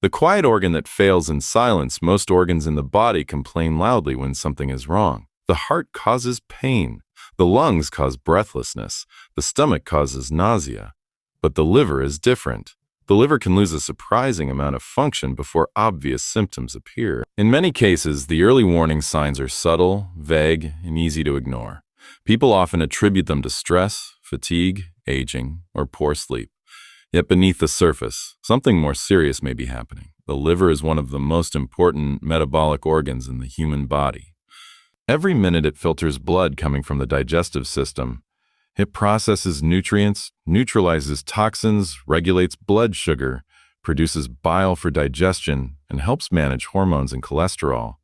The quiet organ that fails in silence. Most organs in the body complain loudly when something is wrong. The heart causes pain. The lungs cause breathlessness. The stomach causes nausea. But the liver is different. The liver can lose a surprising amount of function before obvious symptoms appear. In many cases, the early warning signs are subtle, vague, and easy to ignore. People often attribute them to stress, fatigue, aging, or poor sleep. Yet beneath the surface, something more serious may be happening. The liver is one of the most important metabolic organs in the human body. Every minute it filters blood coming from the digestive system. It processes nutrients, neutralizes toxins, regulates blood sugar, produces bile for digestion, and helps manage hormones and cholesterol.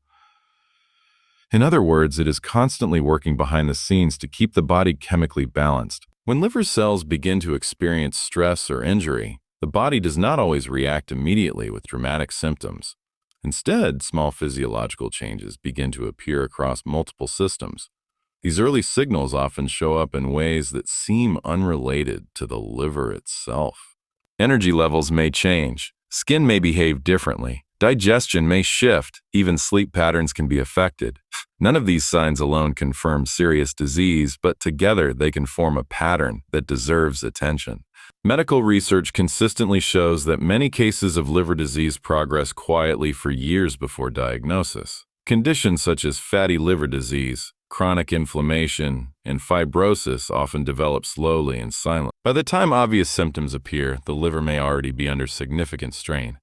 In other words, it is constantly working behind the scenes to keep the body chemically balanced. When liver cells begin to experience stress or injury, the body does not always react immediately with dramatic symptoms. Instead, small physiological changes begin to appear across multiple systems. These early signals often show up in ways that seem unrelated to the liver itself. Energy levels may change. Skin may behave differently. Digestion may shift. Even sleep patterns can be affected. None of these signs alone confirm serious disease, but together they can form a pattern that deserves attention. Medical research consistently shows that many cases of liver disease progress quietly for years before diagnosis. Conditions such as fatty liver disease, chronic inflammation, and fibrosis often develop slowly and silently. By the time obvious symptoms appear, the liver may already be under significant strain.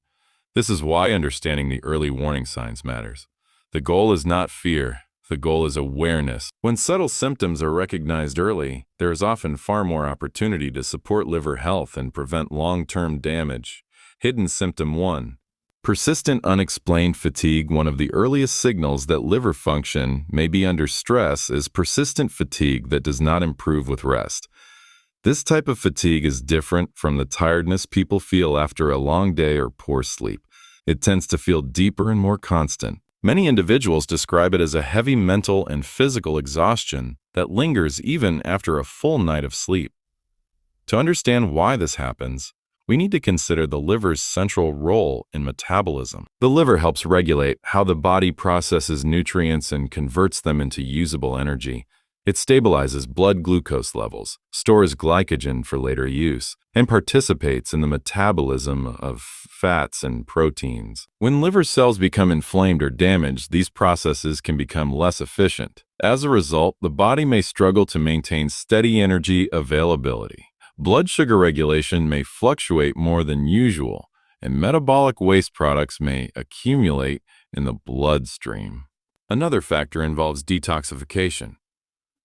This is why understanding the early warning signs matters. The goal is not fear. The goal is awareness. When subtle symptoms are recognized early, there is often far more opportunity to support liver health and prevent long-term damage. Hidden symptom 1. Persistent unexplained fatigue. One of the earliest signals that liver function may be under stress is persistent fatigue that does not improve with rest. This type of fatigue is different from the tiredness people feel after a long day or poor sleep. It tends to feel deeper and more constant. Many individuals describe it as a heavy mental and physical exhaustion that lingers even after a full night of sleep. To understand why this happens, we need to consider the liver's central role in metabolism. The liver helps regulate how the body processes nutrients and converts them into usable energy. It stabilizes blood glucose levels, stores glycogen for later use, and participates in the metabolism of fats and proteins. When liver cells become inflamed or damaged, these processes can become less efficient. As a result, the body may struggle to maintain steady energy availability. Blood sugar regulation may fluctuate more than usual, and metabolic waste products may accumulate in the bloodstream. Another factor involves detoxification.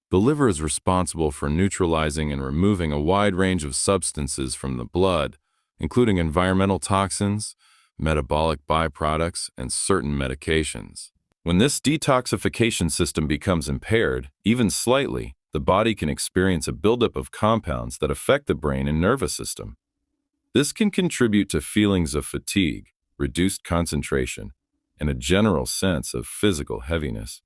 The liver is responsible for neutralizing and removing a wide range of substances from the blood, including environmental toxins, metabolic byproducts, and certain medications. When this detoxification system becomes impaired, even slightly, the body can experience a buildup of compounds that affect the brain and nervous system. This can contribute to feelings of fatigue, reduced concentration, and a general sense of physical heaviness.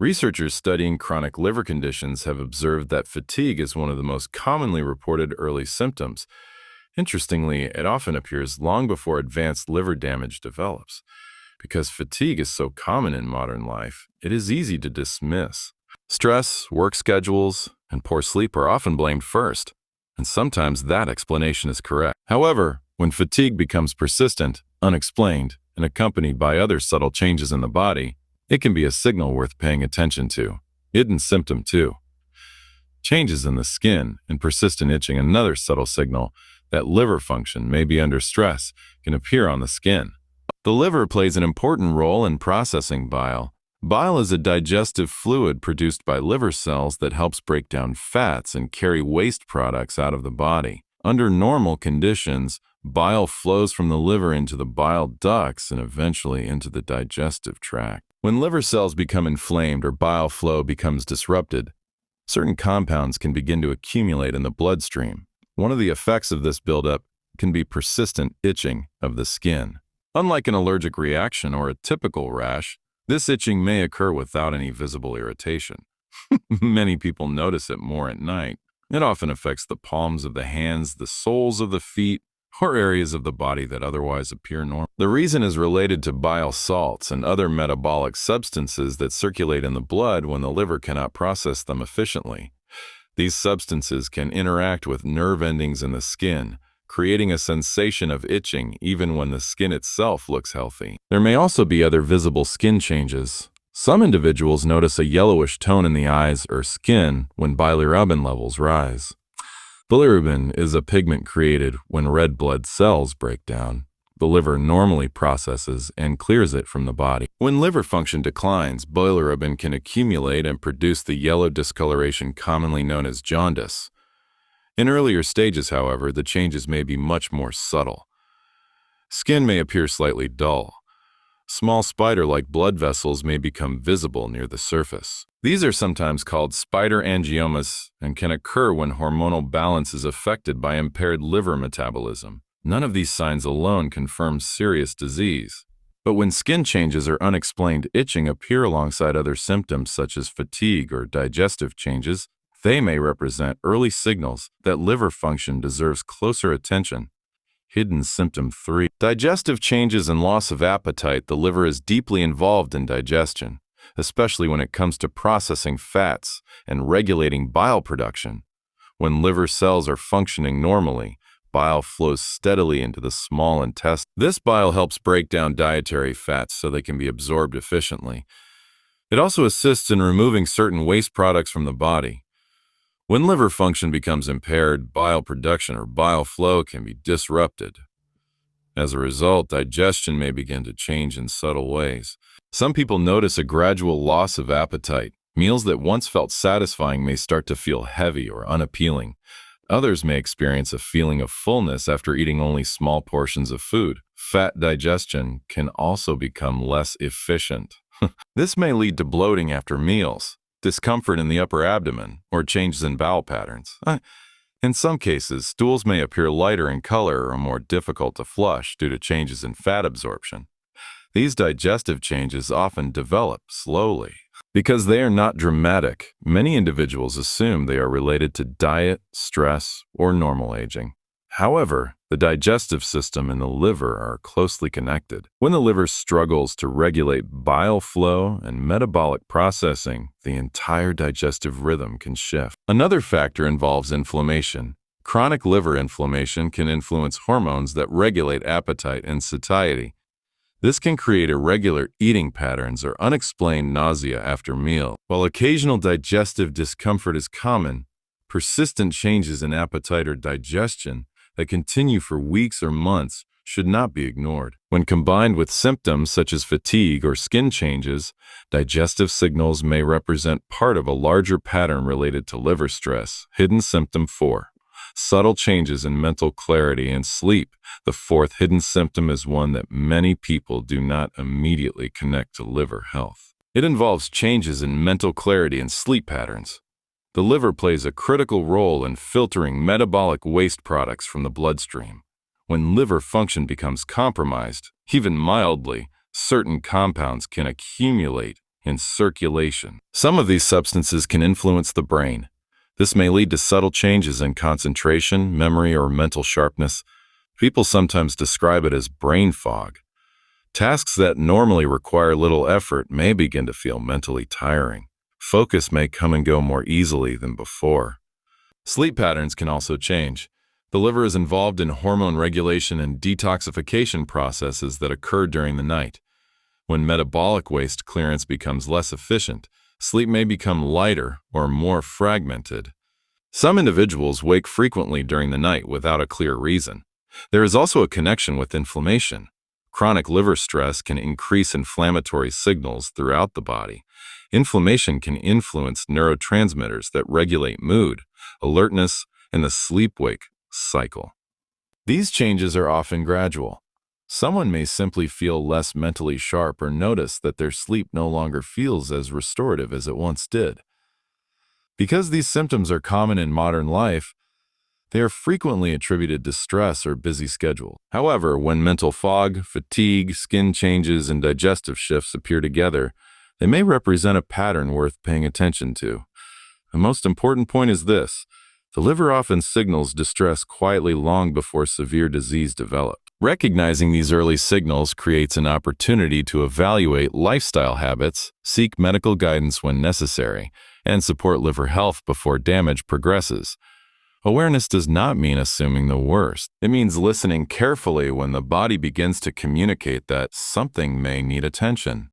Researchers studying chronic liver conditions have observed that fatigue is one of the most commonly reported early symptoms. Interestingly, it often appears long before advanced liver damage develops. Because fatigue is so common in modern life, it is easy to dismiss. Stress, work schedules, and poor sleep are often blamed first, and sometimes that explanation is correct. However, when fatigue becomes persistent, unexplained, and accompanied by other subtle changes in the body, it can be a signal worth paying attention to. Hidden symptom 2. Changes in the skin and persistent itching. Another subtle signal that liver function may be under stress can appear on the skin. The liver plays an important role in processing bile. Bile is a digestive fluid produced by liver cells that helps break down fats and carry waste products out of the body. Under normal conditions, bile flows from the liver into the bile ducts and eventually into the digestive tract. When liver cells become inflamed or bile flow becomes disrupted, certain compounds can begin to accumulate in the bloodstream. One of the effects of this buildup can be persistent itching of the skin. Unlike an allergic reaction or a typical rash, this itching may occur without any visible irritation. Many people notice it more at night. It often affects the palms of the hands, the soles of the feet, or areas of the body that otherwise appear normal. The reason is related to bile salts and other metabolic substances that circulate in the blood when the liver cannot process them efficiently. These substances can interact with nerve endings in the skin, creating a sensation of itching even when the skin itself looks healthy. There may also be other visible skin changes. Some individuals notice a yellowish tone in the eyes or skin when bilirubin levels rise. Bilirubin is a pigment created when red blood cells break down. The liver normally processes and clears it from the body. When liver function declines, bilirubin can accumulate and produce the yellow discoloration commonly known as jaundice. In earlier stages, however, the changes may be much more subtle. Skin may appear slightly dull. Small spider-like blood vessels may become visible near the surface. These are sometimes called spider angiomas and can occur when hormonal balance is affected by impaired liver metabolism. None of these signs alone confirm serious disease. But when skin changes or unexplained itching appear alongside other symptoms such as fatigue or digestive changes, they may represent early signals that liver function deserves closer attention. Hidden symptom 3. Digestive changes and loss of appetite. The liver is deeply involved in digestion, especially when it comes to processing fats and regulating bile production. When liver cells are functioning normally, bile flows steadily into the small intestine. This bile helps break down dietary fats so they can be absorbed efficiently. It also assists in removing certain waste products from the body. When liver function becomes impaired, bile production or bile flow can be disrupted. As a result, digestion may begin to change in subtle ways. Some people notice a gradual loss of appetite. Meals that once felt satisfying may start to feel heavy or unappealing. Others may experience a feeling of fullness after eating only small portions of food. Fat digestion can also become less efficient. This may lead to bloating after meals, discomfort in the upper abdomen, or changes in bowel patterns. In some cases, stools may appear lighter in color or more difficult to flush due to changes in fat absorption. These digestive changes often develop slowly. Because they are not dramatic, many individuals assume they are related to diet, stress, or normal aging. However, the digestive system and the liver are closely connected. When the liver struggles to regulate bile flow and metabolic processing, the entire digestive rhythm can shift. Another factor involves inflammation. Chronic liver inflammation can influence hormones that regulate appetite and satiety. This can create irregular eating patterns or unexplained nausea after meal. While occasional digestive discomfort is common, persistent changes in appetite or digestion that continue for weeks or months should not be ignored. When combined with symptoms such as fatigue or skin changes, digestive signals may represent part of a larger pattern related to liver stress. Hidden symptom 4. Subtle changes in mental clarity and sleep. The fourth hidden symptom is one that many people do not immediately connect to liver health. It involves changes in mental clarity and sleep patterns. The liver plays a critical role in filtering metabolic waste products from the bloodstream. When liver function becomes compromised, even mildly, certain compounds can accumulate in circulation. Some of these substances can influence the brain. This may lead to subtle changes in concentration, memory, or mental sharpness. People sometimes describe it as brain fog. Tasks that normally require little effort may begin to feel mentally tiring. Focus may come and go more easily than before. Sleep patterns can also change. The liver is involved in hormone regulation and detoxification processes that occur during the night. When metabolic waste clearance becomes less efficient, sleep may become lighter or more fragmented. Some individuals wake frequently during the night without a clear reason. There is also a connection with inflammation. Chronic liver stress can increase inflammatory signals throughout the body. Inflammation can influence neurotransmitters that regulate mood, alertness, and the sleep-wake cycle. These changes are often gradual. Someone may simply feel less mentally sharp or notice that their sleep no longer feels as restorative as it once did. Because these symptoms are common in modern life, they are frequently attributed to stress or busy schedule. However, when mental fog, fatigue, skin changes, and digestive shifts appear together, they may represent a pattern worth paying attention to. The most important point is this: The liver often signals distress quietly long before severe disease develops. Recognizing these early signals creates an opportunity to evaluate lifestyle habits, seek medical guidance when necessary, and support liver health before damage progresses. Awareness does not mean assuming the worst. It means listening carefully when the body begins to communicate that something may need attention.